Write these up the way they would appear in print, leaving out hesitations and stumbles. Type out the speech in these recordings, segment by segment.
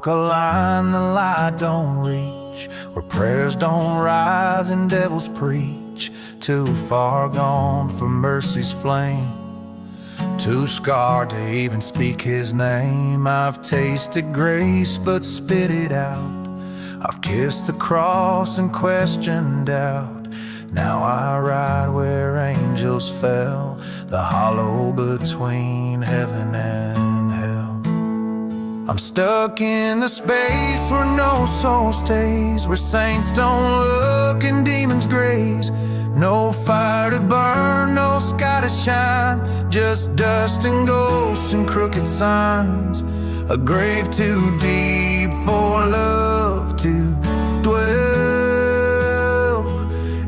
walk a line the light don't reach, where prayers don't rise and devils preach. Too far gone for mercy's flame, too scarred to even speak his name. I've tasted grace but spit it out, I've kissed the cross and questioned doubt. Now I ride where angels fell, the hollow between heaven and hell. I'm stuck in the space where no soul stays, where saints don't look and demons graze. No fire to burn, no sky to shine, just dust and ghosts and crooked signs. A grave too deep for love to dwell,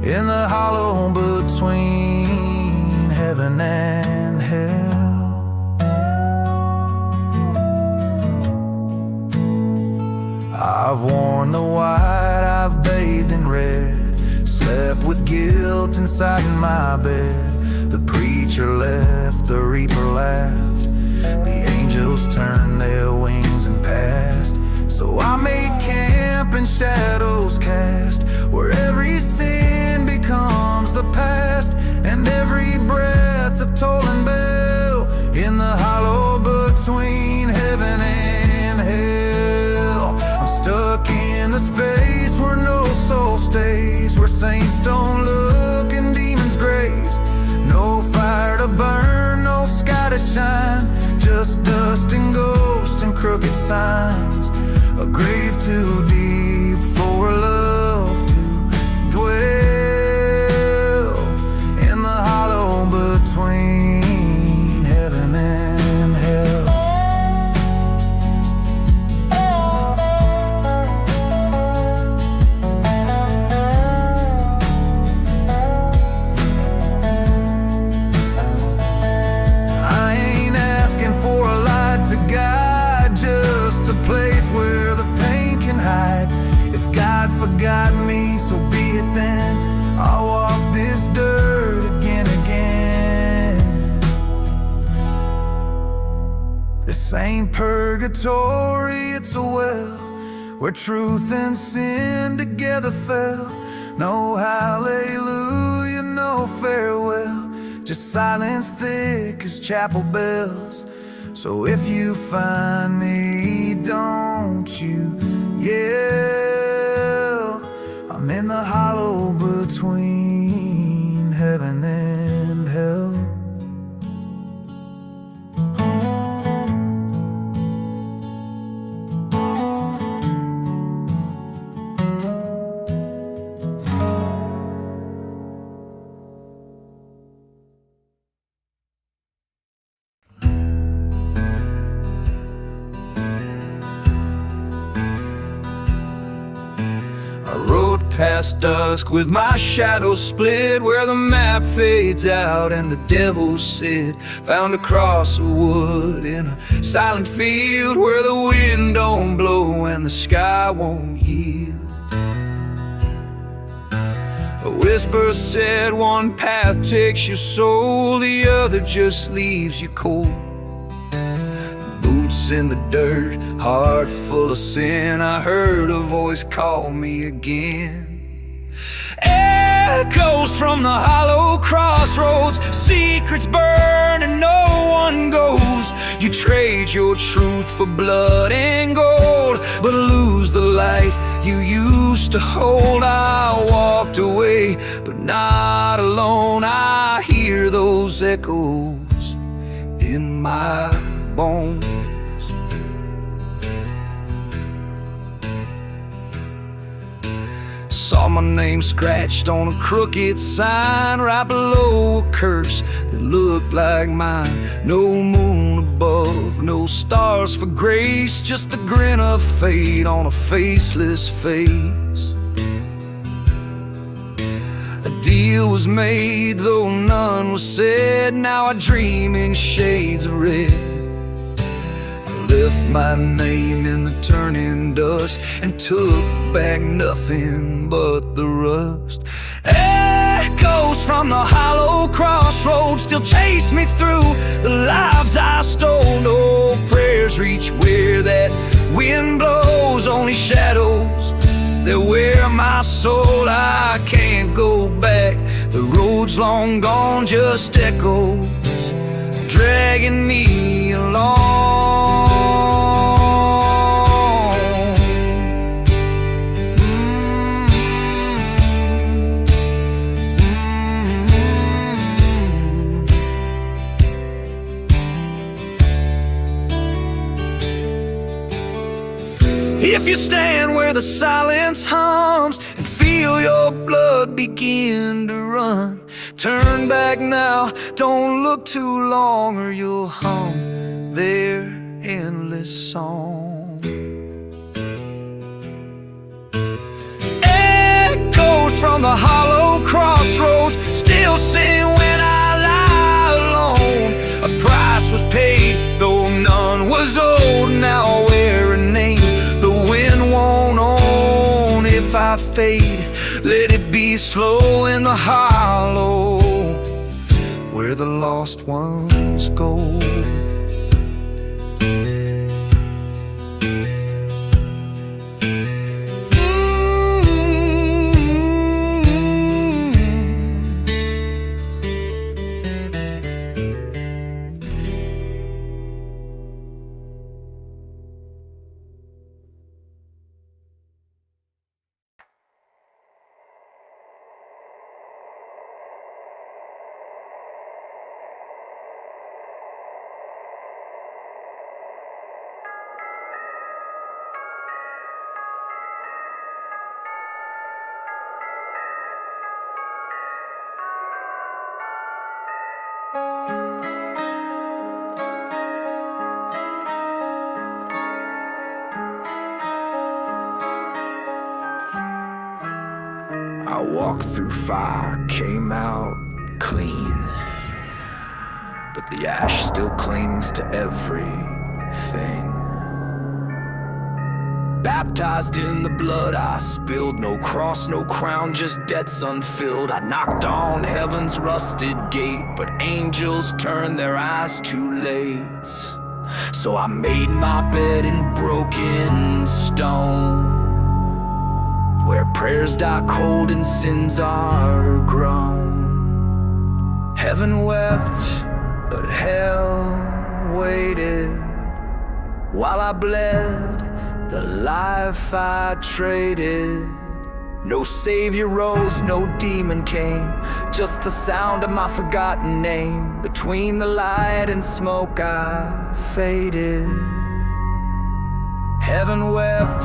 in the hollow between heaven and hell. I've worn the white, I've bathed in red, slept with guilt inside my bed. The preacher left, the reaper laughed, the angels turned their wings and passed. So I made camp in shadows cast, where every sin becomes the past, and every breath's a tolling bell, in the hollow between heaven and hell. I'm stuck in the space where no soul stays, where saints don't look and demons graze. No fire to burn, no sky to shine, just dust and ghosts and crooked signs. A grave too deep for love to dwell, in the hollow between heaven and hell. Forgot me, so be it then. I'll walk this dirt again. This ain't purgatory, it's a well, where truth and sin together fell. No hallelujah, no farewell, just silence thick as chapel bells. So if you find me, don't you yell, I'm in the hollow between heaven and hell. Past dusk with my shadow split, where the map fades out and the devil sit. Found a cross of wood in a silent field, where the wind don't blow and the sky won't yield. A whisper said one path takes your soul, the other just leaves you cold. Boots in the dirt, heart full of sin, I heard a voice call me again. Echoes from the hollow crossroads, secrets burn and no one goes. You trade your truth for blood and gold, but lose the light you used to hold. I walked away, but not alone. I hear those echoes in my bones. Saw my name scratched on a crooked sign, right below a curse that looked like mine. No moon above, no stars for grace, just the grin of fate on a faceless face. A deal was made, though none was said. Now I dream in shades of red. Left my name in the turning dust and took back nothing but the rust. Echoes from the hollow crossroads still chase me through the lives I stole. No prayers reach where that Wind blows, only shadows that wear my soul. I can't go back, the road's long gone, just echoes dragging me along. If you stand where the silence hums and feel your blood begin to run, turn back now, don't look too long, or you'll hum their endless song. Echoes from the hollow crossroads still sing when I lie alone. A price was paid, though none was owed. Now I wear a name the wind won't own. If I fade, let it be slow in the hollow where the lost ones go. I walked through fire, came out clean, but the ash still clings to everything. Baptized in the blood I spilled, no cross, no crown, just debts unfilled. I knocked on heaven's rusted gate, but angels turned their eyes too late. So I made my bed in broken stone, where prayers die cold and sins are grown. Heaven wept, but hell waited, while I bled the life I traded. No savior rose, no demon came, just the sound of my forgotten name. Between the light and smoke I faded. Heaven wept,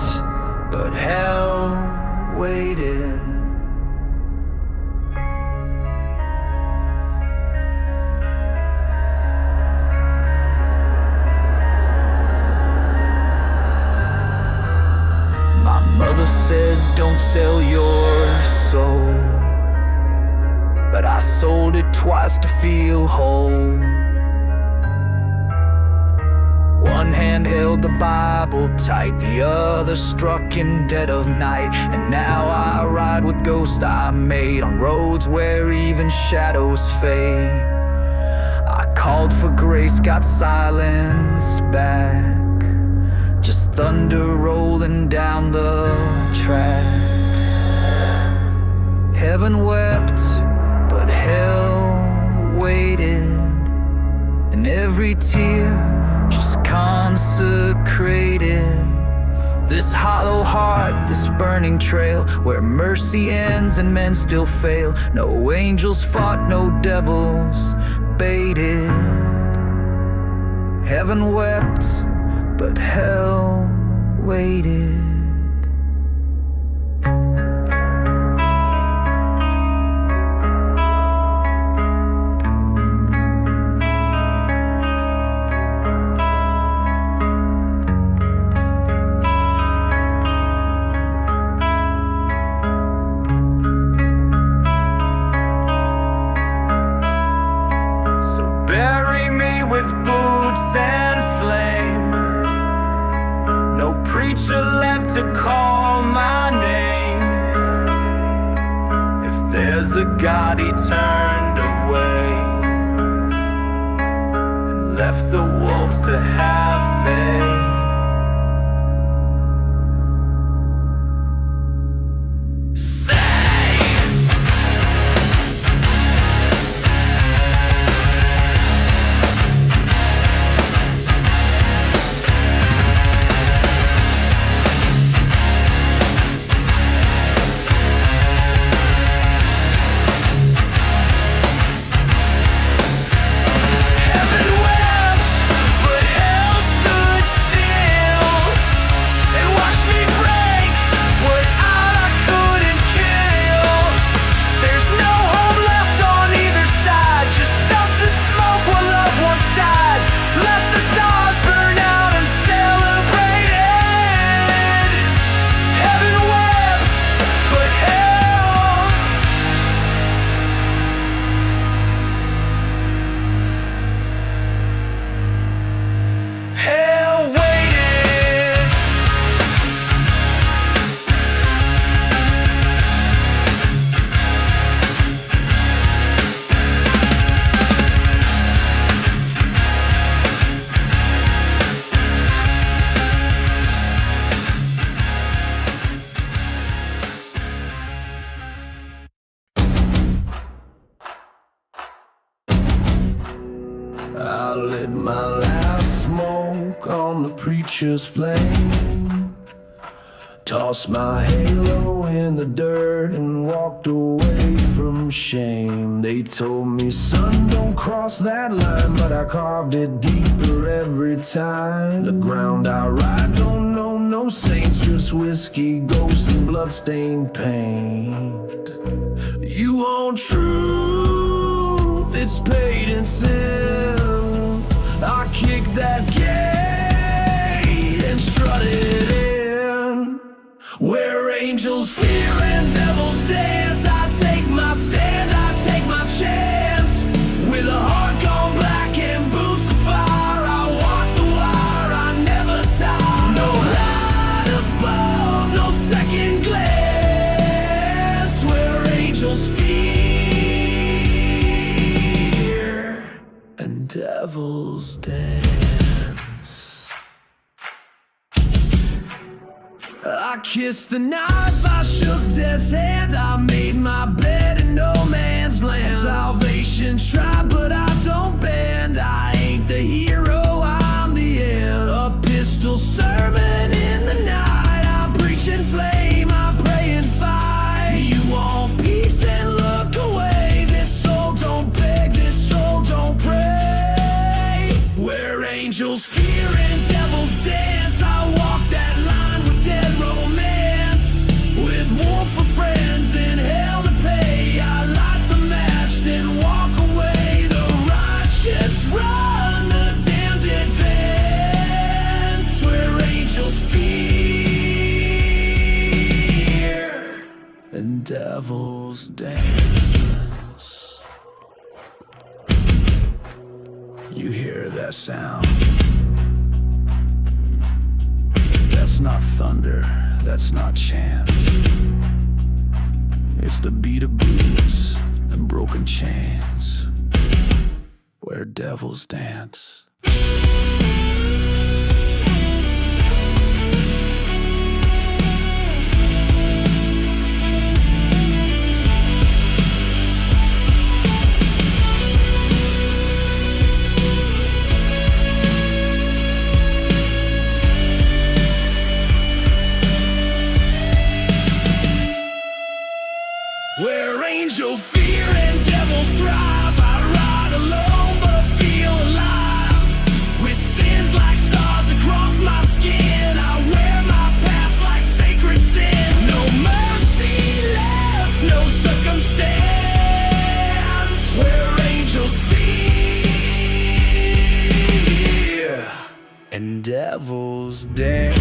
but hell waited. My mother said, don't sell your soul, but I sold it twice to feel whole. One hand held the Bible tight, the other struck in dead of night. And now I ride with ghosts I made on roads where even shadows fade. I called for grace, got silence back, just thunder rolling down the track. Heaven wept, but hell waited, and every tear just consecrated this hollow heart, this burning trail, where mercy ends and men still fail. No angels fought, no devils baited. Heaven wept, but hell waited. Bury me with boots and flame, no preacher left to call my name. If there's a God, he turned away and left the wolves to have their way. Heaven wept, but hell waited, and every tear just consecrated this hollow heart, this burning trail, where mercy ends and men still fail. No angels fought, no devils baited. Heaven wept, but hell waited. Left the wolves to have their righteous flame. Tossed my halo in the dirt and walked away from shame. They told me, son, don't cross that line, but I carved it deeper every time. The ground I ride don't know no saints, just whiskey, ghosts, and bloodstained paint. You want truth, it's paid in sin. I kicked that gate and strutted in. Where angels fear and devils dance, I take my stand, I take my chance. With a heart gone black and boots of fire, I walk the wire, I never tire. No light above, no second glance. Where angels fear and devils dance. I kissed the knife, I shook death's hand, I made my bed in no man's land. Salvation tried, but I don't bend. I ain't the hero, I'm the end. A pistol sermon in the night, I preach and flame, I pray and fight. You want peace, then look away. This soul don't beg, this soul don't pray. Where angels fear and devils dance, I walk that line with dead romance. With war for friends and hell to pay, I light the match, then walk away. The righteous run, the damned advance. Where angels fear and devils dance. You hear that sound? That's not thunder, that's not chance. It's the beat of boots and broken chains, where devils dance. Where angels fear and devils thrive, I ride alone but I feel alive. With sins like stars across my skin, I wear my past like sacred sin. No mercy left, no circumstance. Where angels fear and devils dance.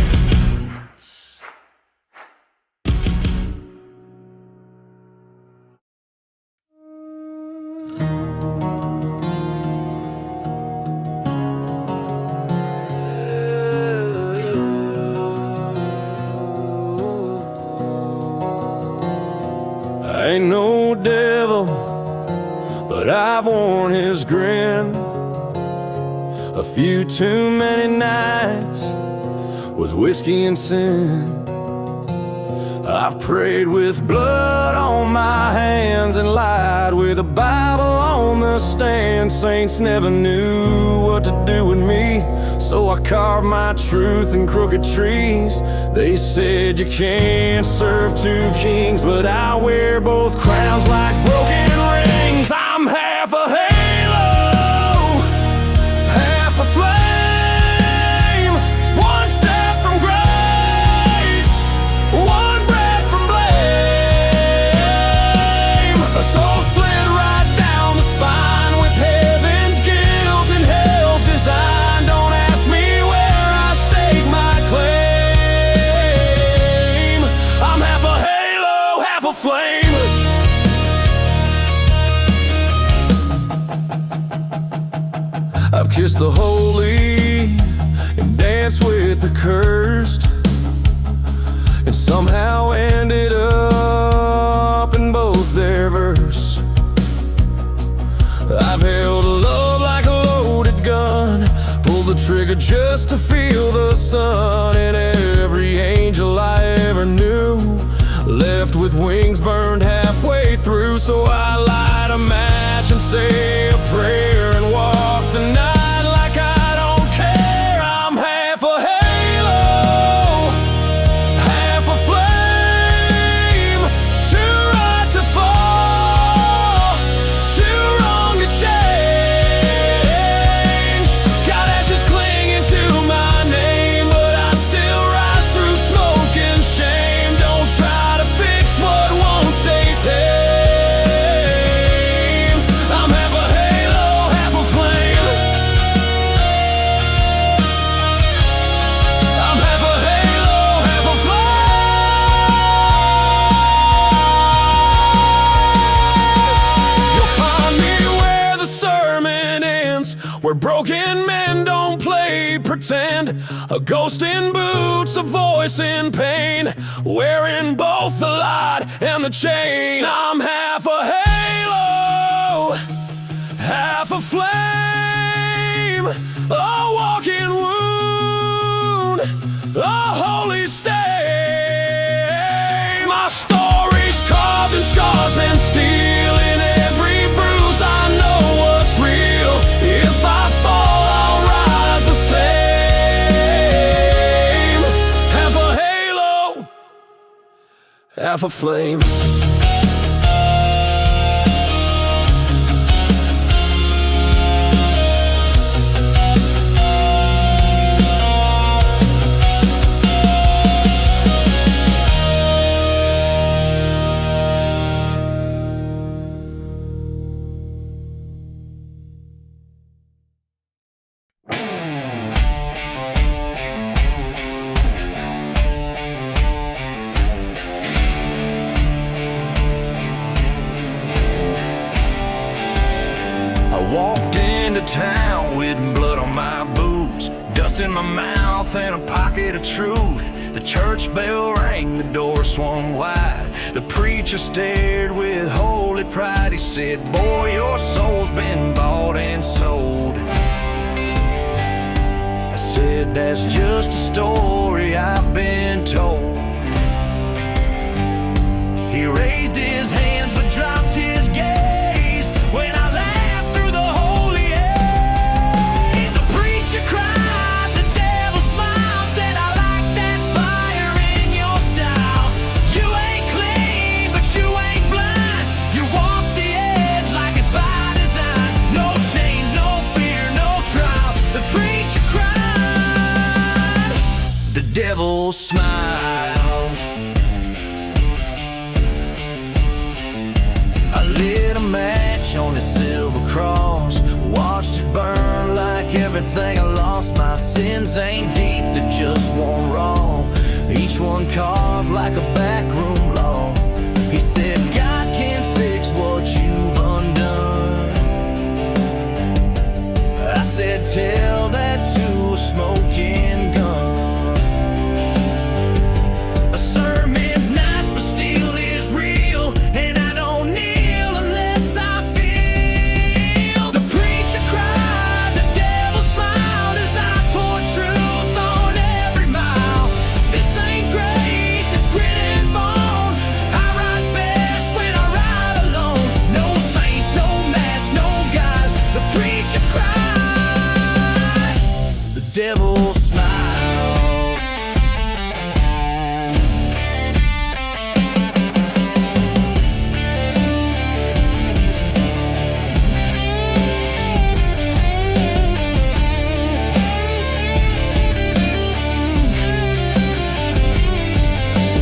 I ain't no devil, but I've worn his grin a few too many nights with whiskey and sin. I've prayed with blood on my hands and lied with a Bible on the stand. Saints never knew what to do with me, so I carved my truth in crooked trees. They said you can't serve two kings, but I wear both crowns like broken rings. I'm half a halo, half a flame. One step from grace, one breath from blame. A soul split right down the spine with heaven's guilt and hell's design. Don't ask me where I stake my claim. I'm half a halo, half a flame. I've kissed the holy and danced with the cursed, and somehow ended up in both their verse. I've held a love like a loaded gun, pulled the trigger just to feel the sun. And every angel I ever knew left with wings burned halfway through. So I light a match and say a prayer and walk the night like I don't care. I'm half a halo, where broken men don't play pretend. A ghost in boots, a voice in pain, wearing both the light and the chain. I'm half a halo, half a flame, a walking wound, a holy stain. My story's carved in scars and steel. In every bruise I know what's real. If I fall, I'll rise the same. Half a halo, half a flame. Walked into town with blood on my boots, dust in my mouth and a pocket of truth. The church bell rang, the door swung wide. The preacher stared with holy pride. He said, "Boy, your soul's been bought and sold." I said, "That's just a story I've been told." He raised his hands but dropped his gaze when I laughed. Devil smiled. I lit a match on his silver cross, watched it burn like everything I lost. My sins ain't deep, they're just one wrong, each one carved like a backroom law. He said, "God can fix what you've undone." I said, "Tell that to a smoking gun." Devil smiled.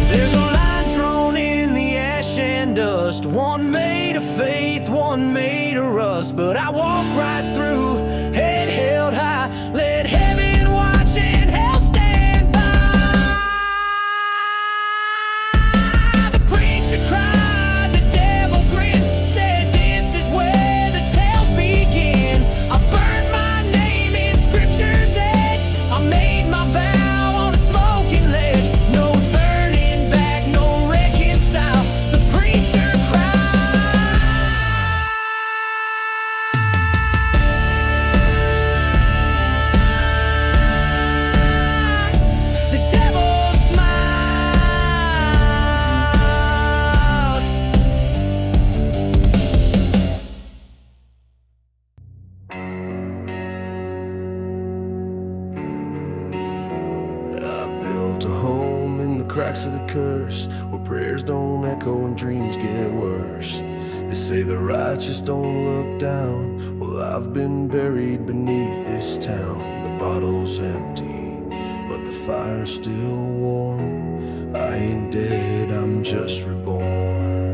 There's a line drawn in the ash and dust, one made of faith, one made of rust. But I walk right through, head held high, let heaven and hell stand by. The preacher cried, the devil grinned, said, "This is where the tales begin." I've burned my name in scripture's edge, I made my vow on a smoking ledge. No turning back, no reconcile. The preacher cried. Cracks of the curse, where prayers don't echo and dreams get worse. They say the righteous don't look down. Well, I've been buried beneath this town. The bottle's empty, but the fire's still warm. I ain't dead, I'm just reborn.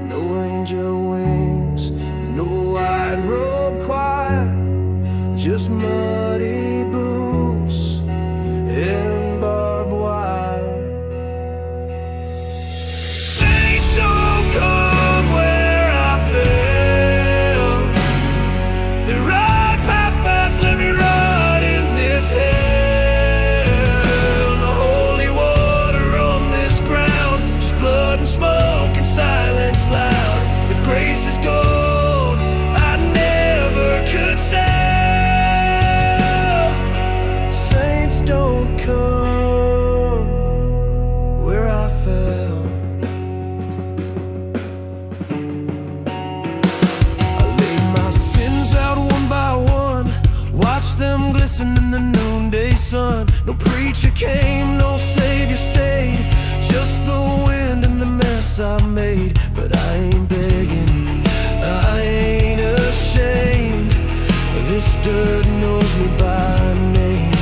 No angel wings, no white robe choir, just muddy boots and barbed wire. Saints don't come where I fell. came, no savior stayed, just the wind and the mess I made. But I ain't begging, I ain't ashamed, this dirt knows me by name.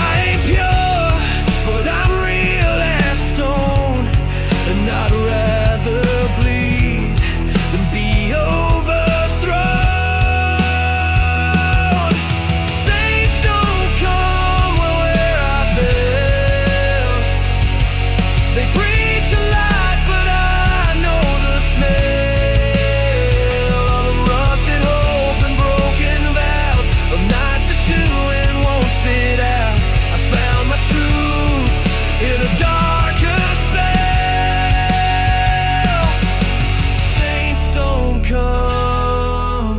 I ain't pure, but I'm real as stone, and I'd rather bleed than be overthrown. Saints don't come where I fell. They preach a light, but I know the smell of the rusted hope and broken vows, of nights that chew and won't spit out. I found my truth in a darker spell. Saints don't come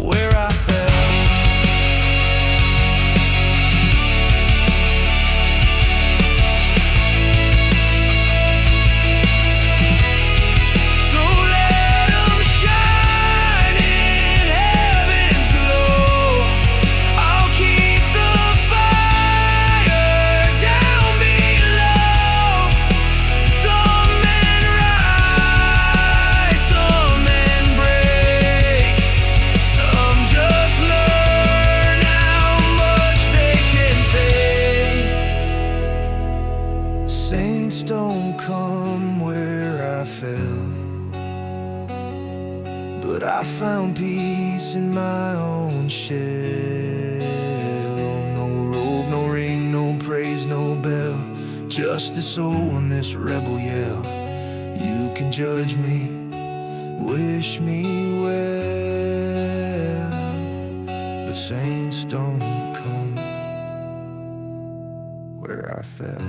where I fell. So let 'em shine in heaven's glow. I'll keep the fire down below. Some men rise, some men break, some just learn how much they can take. Saints don't come where I fell, but I found peace in my own shell. No robe, no ring, no praise, no bell, just this soul and this rebel yell. You can judge me, wish me well, but saints don't come where I fell.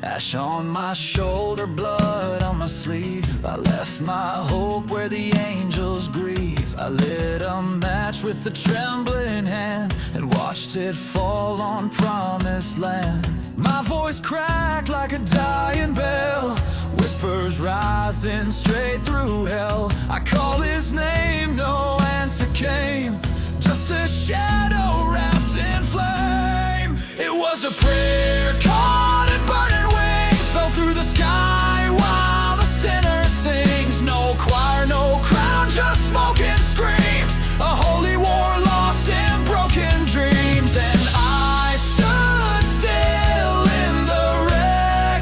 Ash on my shoulder, blood on my sleeve. I left my hope where the angels grieve. I lit a match with a trembling hand and watched it fall on promised land. My voice cracked like a dying bell, whispers rising straight through hell. I called his name, no answer came, just a shadow wrapped in flame. It was a prayer caught in burning wings, fell through the sky while the sinner sings. No choir, no crown, just smoke and screams, a holy war lost in broken dreams. And I stood still in the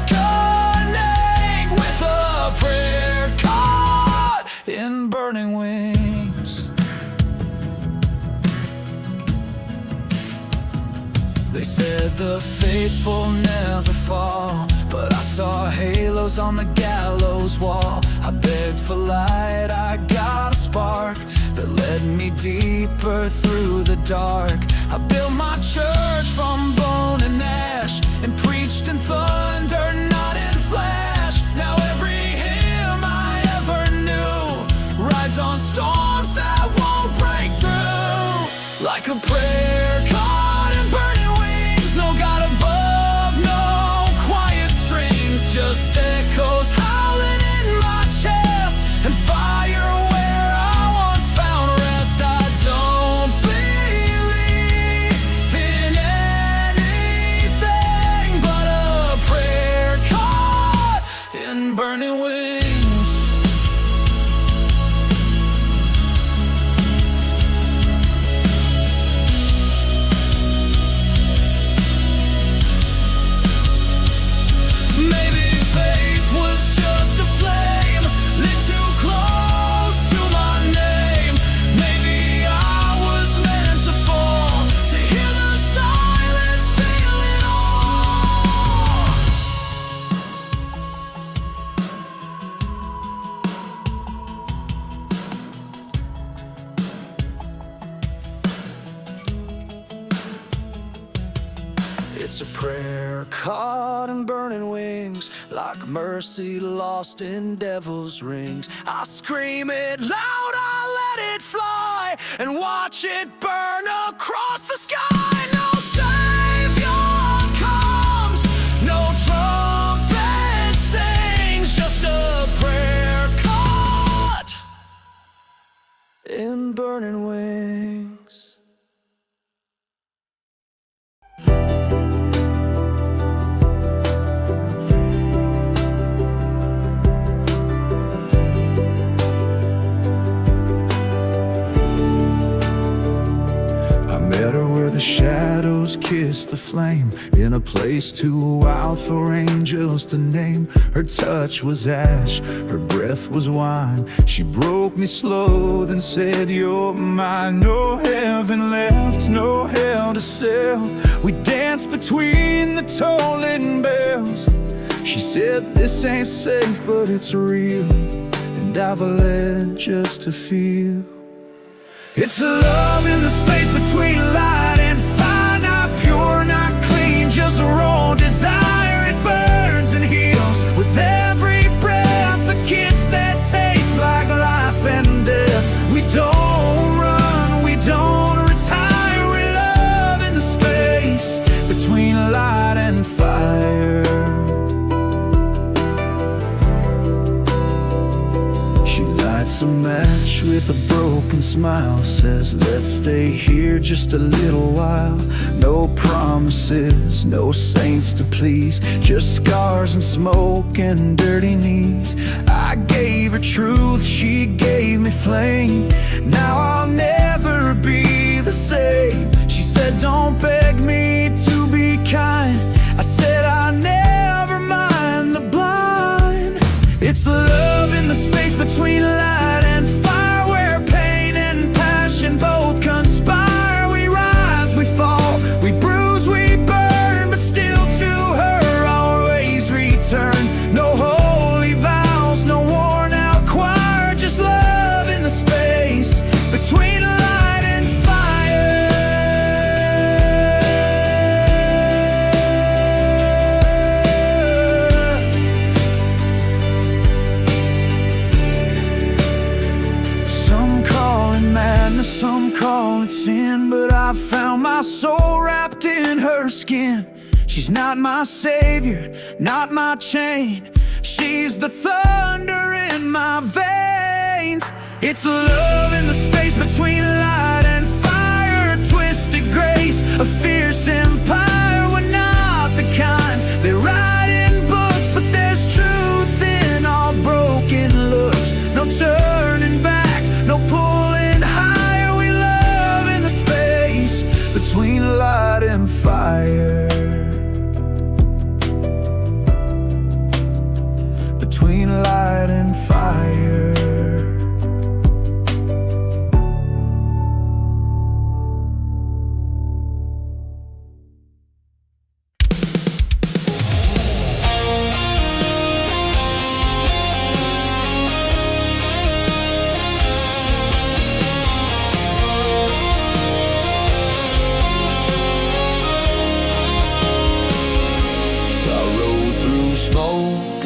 reckoning with a prayer caught in burning wings. They said the faithful never fall, but I saw halos on the gallows wall. I begged for light, I got a spark that led me deeper through the dark. I built my church from bone and ash and preached in thunder, not in flash. Now every hymn I ever knew rides on storms that won't break through. Like a prayer caught in burning wings, no God above, no quiet strings, just echoes howling in my chest and fire where I once found rest. I don't believe in anything but a prayer caught in burning wings. Maybe faith was just a flame lit too close to my name. Maybe I was meant to fall, to hear the silence, feel it all. It's a prayer caught in burning wings, like mercy lost in devil's rings. I scream it loud, I let it fly, and watch it burn across the sky. No sound. shadows kiss the flame, in a place too wild for angels to name. Her touch was ash, her breath was wine. She broke me slow, then said, "You're mine." No heaven left, no hell to sail. We danced between the tolling bells. She said, "This ain't safe, but it's real, and I've led just to feel." It's love in the space between light and fire, not pure, not clean, just raw desire. It burns and heals with every breath, a kiss that tastes like life and death. We don't run, we don't retire. We love in the space between light and fire. A match with a broken smile, says, "Let's stay here just a little while." No promises, no saints to please, just scars and smoke and dirty knees. I gave her truth, she gave me flame. Now I'll never be the same. She said, "Don't beg me to be kind." I said, "I never mind the blind." It's love in the space between light and fire, where pain and passion both conspire. We rise, we fall, we bruise, we burn, but still to her always return. No holy vows, no worn out choir, just love in the space between light and fire. Some call it sin, but I found my soul wrapped in her skin. She's not my savior, not my chain. She's the thunder in my veins. It's love in the space between light and fire, a twisted grace, a fierce empire. We're not the kind they write in books, but there's truth in all broken looks. No turning back, no pulling high. Between light and fire, between light and fire.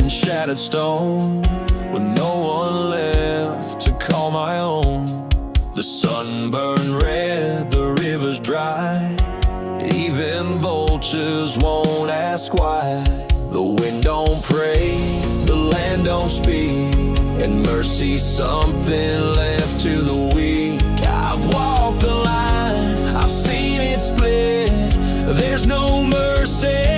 Shattered stone, with no one left to call my own. The sun burned red, the river's dry. Even vultures won't ask why. The wind don't pray, the land don't speak, and mercy's something left to the weak. I've walked the line, I've seen it split. There's no mercy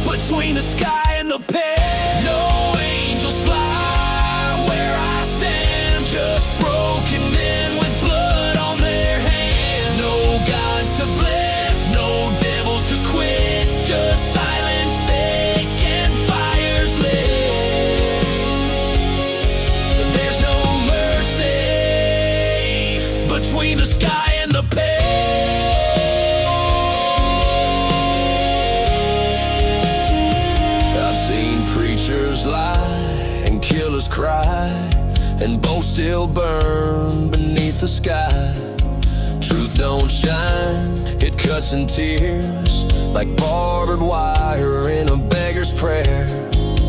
between the sky and the pit. No angels fly where I stand, just broken men with blood on their hands. No gods to bless, no devils to quit, just silence thick and fires lit. There's no mercy between the sky and the pit. Lie and killers cry, and both still burn beneath the sky. Truth don't shine, it cuts in tears, like barbed wire in a beggar's prayer.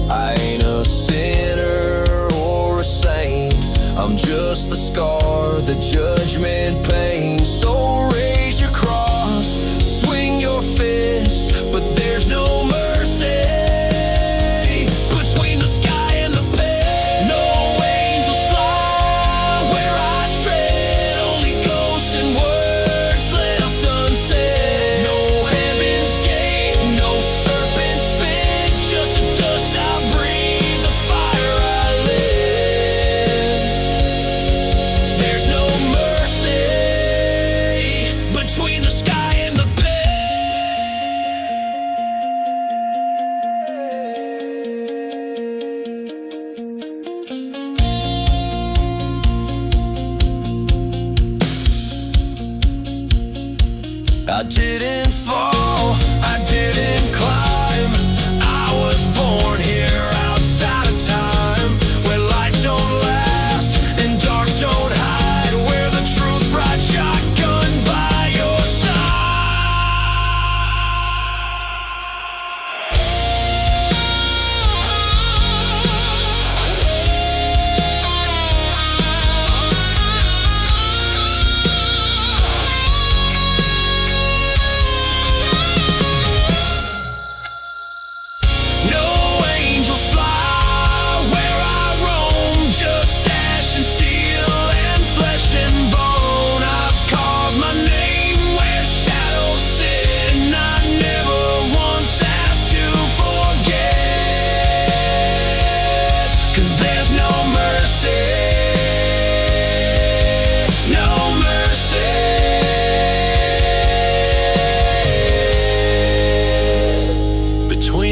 I ain't a sinner or a saint, I'm just the scar that judgment paints. So raise your cross, swing your fist, but there's no mercy between the sky and the pit. No angels fly where I tread, only ghosts and words left unsaid. No heaven's gate, no serpent spit, just the dust I breathe, the fire I live. There's no mercy didn't fall, I didn't climb. I was born here outside of time, where light don't last and dark don't hide, where the truth rides shotgun by your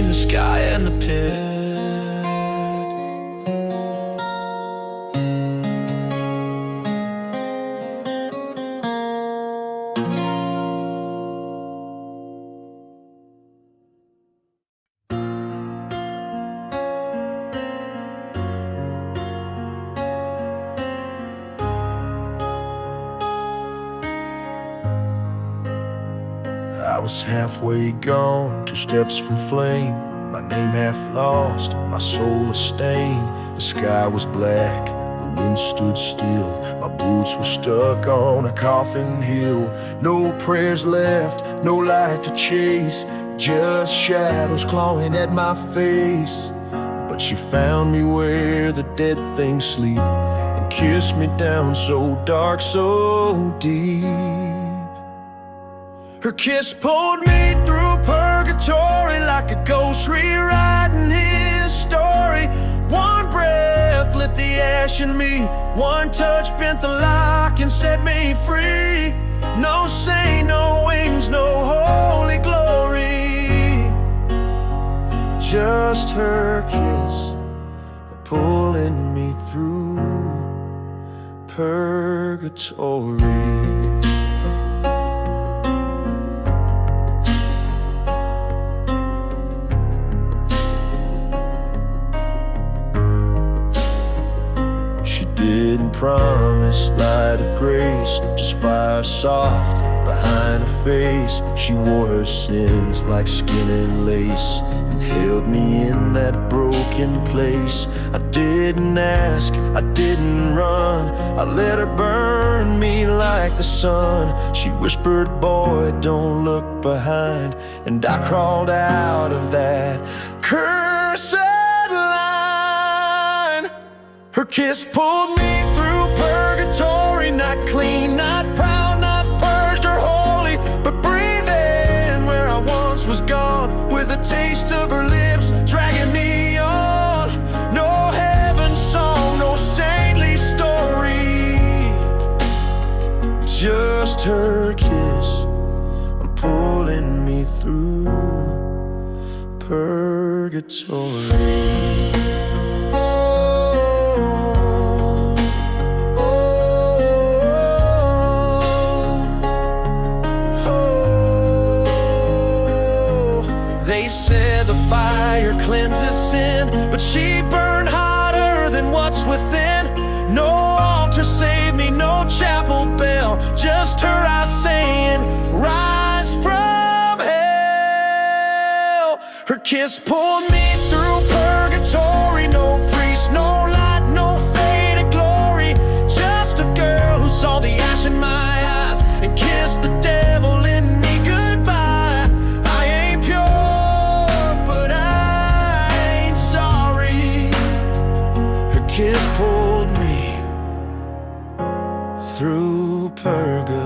the sky and the pit. I was halfway gone, 2 steps from flame. My name half lost, my soul a stain. The sky was black, the wind stood still. My boots were stuck on a coffin hill. No prayers left, no light to chase, just shadows clawing at my face. But she found me where the dead things sleep, and kissed me down so dark, so deep. Her kiss pulled me through purgatory like a ghost rewriting his story. One breath lit the ash in me, one touch bent the lock and set me free. No saint, no wings, no holy glory, just her kiss pulling me through purgatory. Didn't promise light of grace, just fire soft behind her face. She wore her sins like skin and lace, and held me in that broken place. I didn't ask, I didn't run, I let her burn me like the sun. She whispered, boy, don't look behind, and I crawled out of that cursed line. Her kiss pulled me through purgatory, not clean, not proud, not purged or holy, but breathing where I once was gone, with a taste of her lips dragging me on. No heaven song, no saintly story, just her kiss pulling me through purgatory. They said the fire cleanses sin, but she burned hotter than what's within. No altar saved me, no chapel bell, just her eyes saying, rise from hell. Her kiss pulled me through purgatory, no priest, no light, no faded glory, just a girl who saw the ash in my eyes and kissed the devil in me goodbye. I ain't pure, but I ain't sorry. Her kiss pulled me through purgatory.